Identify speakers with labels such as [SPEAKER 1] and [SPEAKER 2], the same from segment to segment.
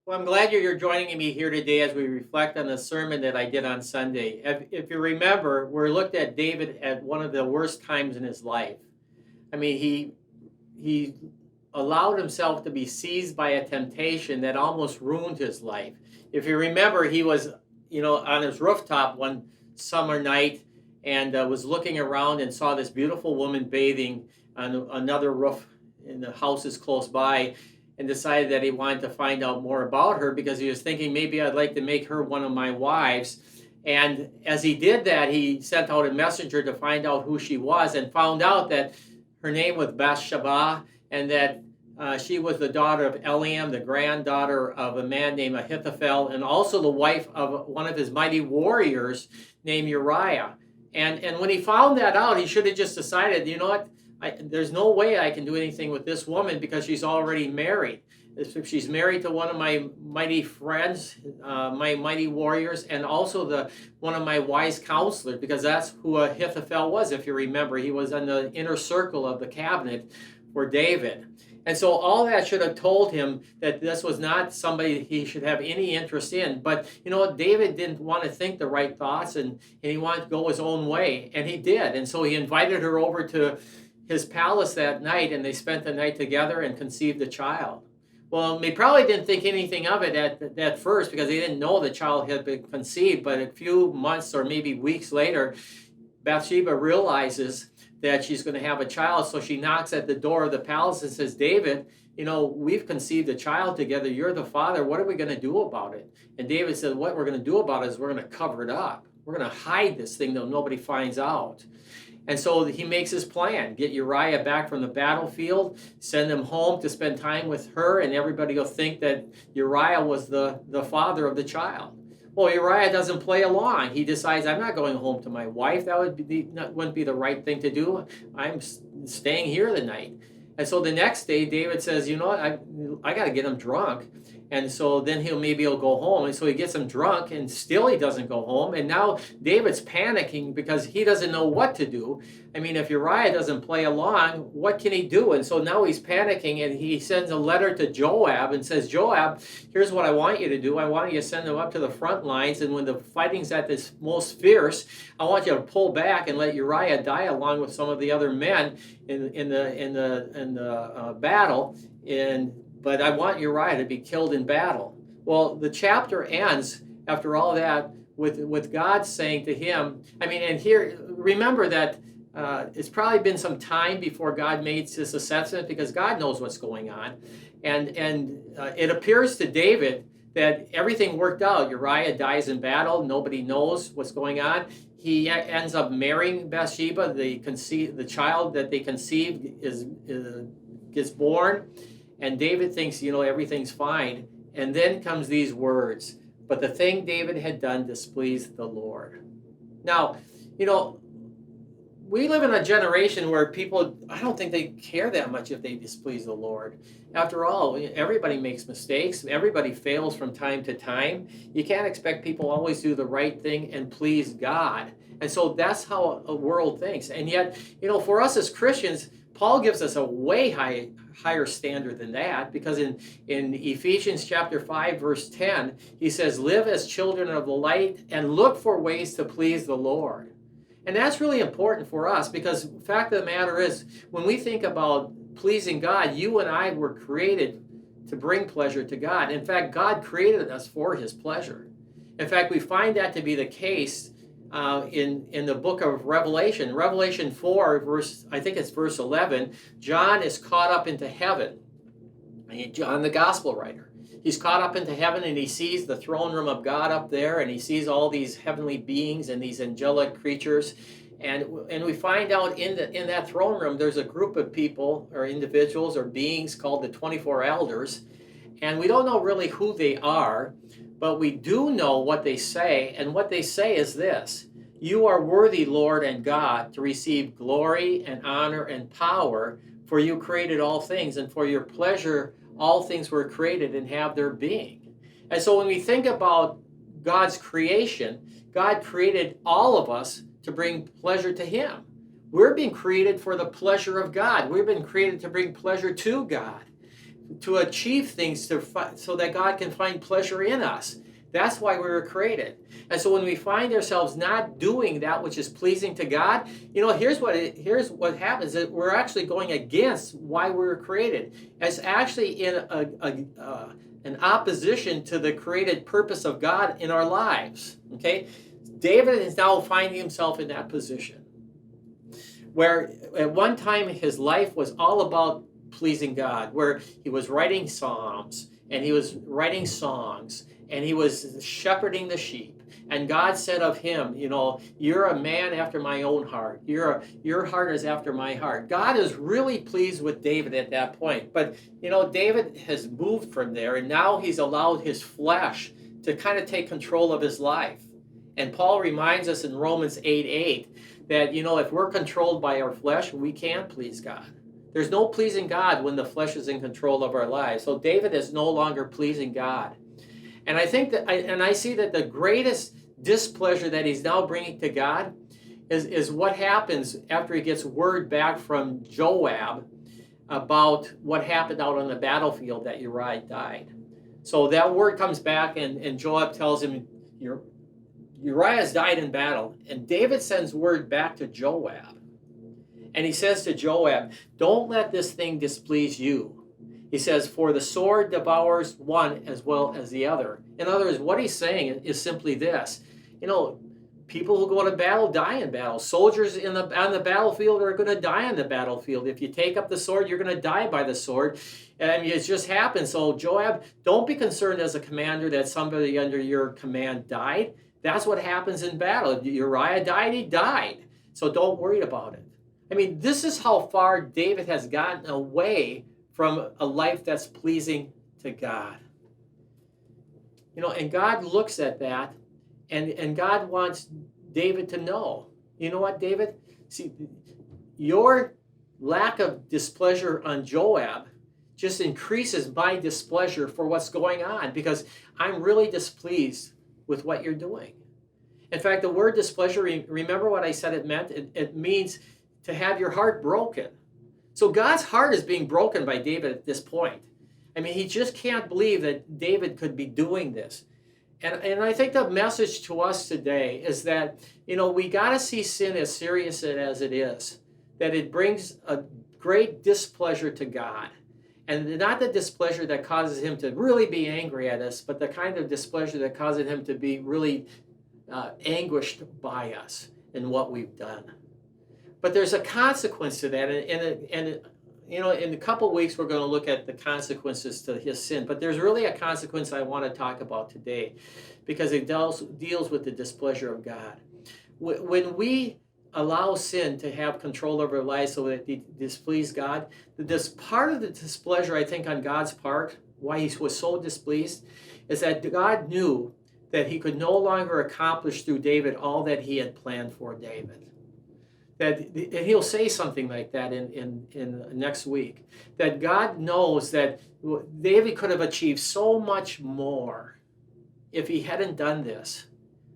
[SPEAKER 1] Well, I'm glad you're joining me here today as we reflect on the sermon that I did on Sunday. If you remember, we looked at David at one of the worst times in his life. I mean, he allowed himself to be seized by a temptation that almost ruined his life. If you remember, he was, on his rooftop one summer night and was looking around and saw this beautiful woman bathing on another roof in the houses close by, and decided that he wanted to find out more about her because he was thinking maybe I'd like to make her one of my wives. And as he did that, he sent out a messenger to find out who she was and found out that her name was Bathsheba, and that she was the daughter of Eliam, the granddaughter of a man named Ahithophel, and also the wife of one of his mighty warriors named Uriah. And when he found that out, he should have just decided, you know what, there's no way I can do anything with this woman because she's already married. If she's married to one of my mighty friends, my mighty warriors, and also the one of my wise counselors, because that's who Ahithophel was. If you remember, he was in the inner circle of the cabinet for David. And so all that should have told him that this was not somebody he should have any interest in. But you know what? David didn't want to think the right thoughts, and he wanted to go his own way. And he did. And so he invited her over to his palace that night, and they spent the night together and conceived a child. Well, they probably didn't think anything of it at first because they didn't know the child had been conceived. But a few months or maybe weeks later, Bathsheba realizes that she's going to have a child. So she knocks at the door of the palace and says, David, we've conceived a child together. You're the father. What are we going to do about it? And David said, what we're going to do about it is we're going to cover it up. We're going to hide this thing that nobody finds out. And so he makes his plan, get Uriah back from the battlefield, send him home to spend time with her, and everybody will think that Uriah was the father of the child. Well, Uriah doesn't play along. He decides, I'm not going home to my wife. That wouldn't be the right thing to do. I'm staying here the night. And so the next day, David says, you know what, I got to get him drunk. And so then he'll go home. And so he gets him drunk, and still he doesn't go home. And now David's panicking because he doesn't know what to do. I mean, if Uriah doesn't play along, what can he do? And so now he's panicking, and he sends a letter to Joab and says, Joab, here's what I want you to do. I want you to send them up to the front lines. And when the fighting's at its most fierce, I want you to pull back and let Uriah die along with some of the other men in the battle. But I want Uriah to be killed in battle. Well, the chapter ends after all that with God saying to him, and here, remember that it's probably been some time before God made this assessment because God knows what's going on. And it appears to David that everything worked out. Uriah dies in battle. Nobody knows what's going on. He ends up marrying Bathsheba. The child that they conceived gets born. And David thinks, everything's fine. And then comes these words, but the thing David had done displeased the Lord. Now, we live in a generation where people, I don't think they care that much if they displease the Lord. After all, everybody makes mistakes. Everybody fails from time to time. You can't expect people always do the right thing and please God. And so that's how a world thinks. And yet, for us as Christians, Paul gives us a way higher standard than that, because in Ephesians chapter 5, verse 10, he says, live as children of the light and look for ways to please the Lord. And that's really important for us because the fact of the matter is, when we think about pleasing God, you and I were created to bring pleasure to God. In fact, God created us for his pleasure. In fact, we find that to be the case in the book of Revelation. Revelation 4, I think it's verse 11, John is caught up into heaven. John, the gospel writer. He's caught up into heaven and he sees the throne room of God up there, and he sees all these heavenly beings and these angelic creatures. And we find out in that throne room there's a group of people or individuals or beings called the 24 elders. And we don't know really who they are, but we do know what they say. And what they say is this: you are worthy, Lord and God, to receive glory and honor and power, for you created all things, and for your pleasure all things were created and have their being. And so when we think about God's creation, God created all of us to bring pleasure to him. We're being created for the pleasure of God. We've been created to bring pleasure to God. to achieve things so that God can find pleasure in us. That's why we were created. And so when we find ourselves not doing that which is pleasing to God, here's what happens: that we're actually going against why we were created. It's actually in an opposition to the created purpose of God in our lives. Okay, David is now finding himself in that position where at one time his life was all about pleasing God, where he was writing psalms and he was writing songs and he was shepherding the sheep. And God said of him, you're a man after my own heart. Your heart is after my heart. God is really pleased with David at that point. But, David has moved from there, and now he's allowed his flesh to kind of take control of his life. And Paul reminds us in Romans 8:8 that, if we're controlled by our flesh, we can't please God. There's no pleasing God when the flesh is in control of our lives. So David is no longer pleasing God. And I think that, I see that the greatest displeasure that he's now bringing to God is what happens after he gets word back from Joab about what happened out on the battlefield, that Uriah died. So that word comes back, and Joab tells him, Uriah's died in battle. And David sends word back to Joab. And he says to Joab, don't let this thing displease you. He says, for the sword devours one as well as the other. In other words, what he's saying is simply this. People who go to battle die in battle. Soldiers on the battlefield are going to die on the battlefield. If you take up the sword, you're going to die by the sword. And it just happens. So Joab, don't be concerned as a commander that somebody under your command died. That's what happens in battle. Uriah died, he died. So don't worry about it. This is how far David has gotten away from a life that's pleasing to God. And God looks at that, and God wants David to know, you know what, David? See, your lack of displeasure on Joab just increases my displeasure for what's going on, because I'm really displeased with what you're doing. In fact, the word displeasure, remember what I said it meant? It means to have your heart broken. So God's heart is being broken by David at this point. He just can't believe that David could be doing this. And I think the message to us today is that, we got to see sin as serious as it is, that it brings a great displeasure to God. And not the displeasure that causes him to really be angry at us, but the kind of displeasure that causes him to be really anguished by us in what we've done. But there's a consequence to that, and in a couple of weeks we're going to look at the consequences to his sin. But there's really a consequence I want to talk about today, because it deals with the displeasure of God. When we allow sin to have control over our lives so that it displease God, this part of the displeasure, I think, on God's part, why he was so displeased, is that God knew that he could no longer accomplish through David all that he had planned for David. And he'll say something like that in next week, that God knows that David could have achieved so much more if he hadn't done this.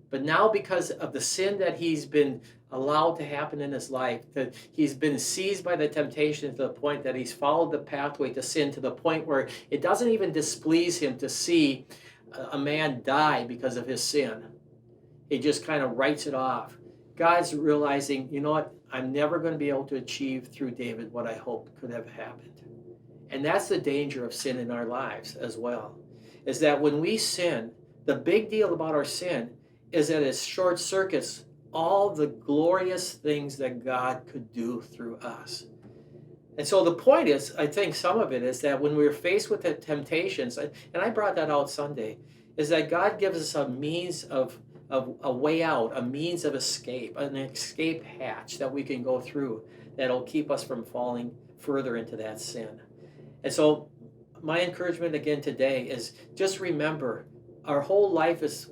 [SPEAKER 1] But now, because of the sin that he's been allowed to happen in his life, that he's been seized by the temptation to the point that he's followed the pathway to sin, to the point where it doesn't even displease him to see a man die because of his sin. He just kind of writes it off. God's realizing, you know what, I'm never going to be able to achieve through David what I hoped could have happened. And that's the danger of sin in our lives as well, is that when we sin, the big deal about our sin is that it short circuits all the glorious things that God could do through us. And so the point is, I think some of it is that when we're faced with the temptations, and I brought that out Sunday, is that God gives us a means of a way out, a means of escape, an escape hatch that we can go through that'll keep us from falling further into that sin. And so my encouragement again today is just remember, our whole life is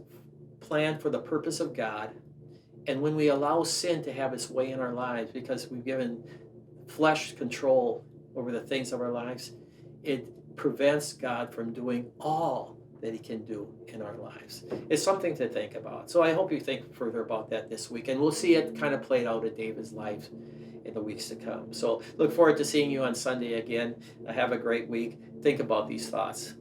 [SPEAKER 1] planned for the purpose of God. And when we allow sin to have its way in our lives, because we've given flesh control over the things of our lives, it prevents God from doing all that he can do in our lives. It's something to think about. So I hope you think further about that this week. And we'll see it kind of played out in David's life in the weeks to come. So look forward to seeing you on Sunday again. Have a great week. Think about these thoughts.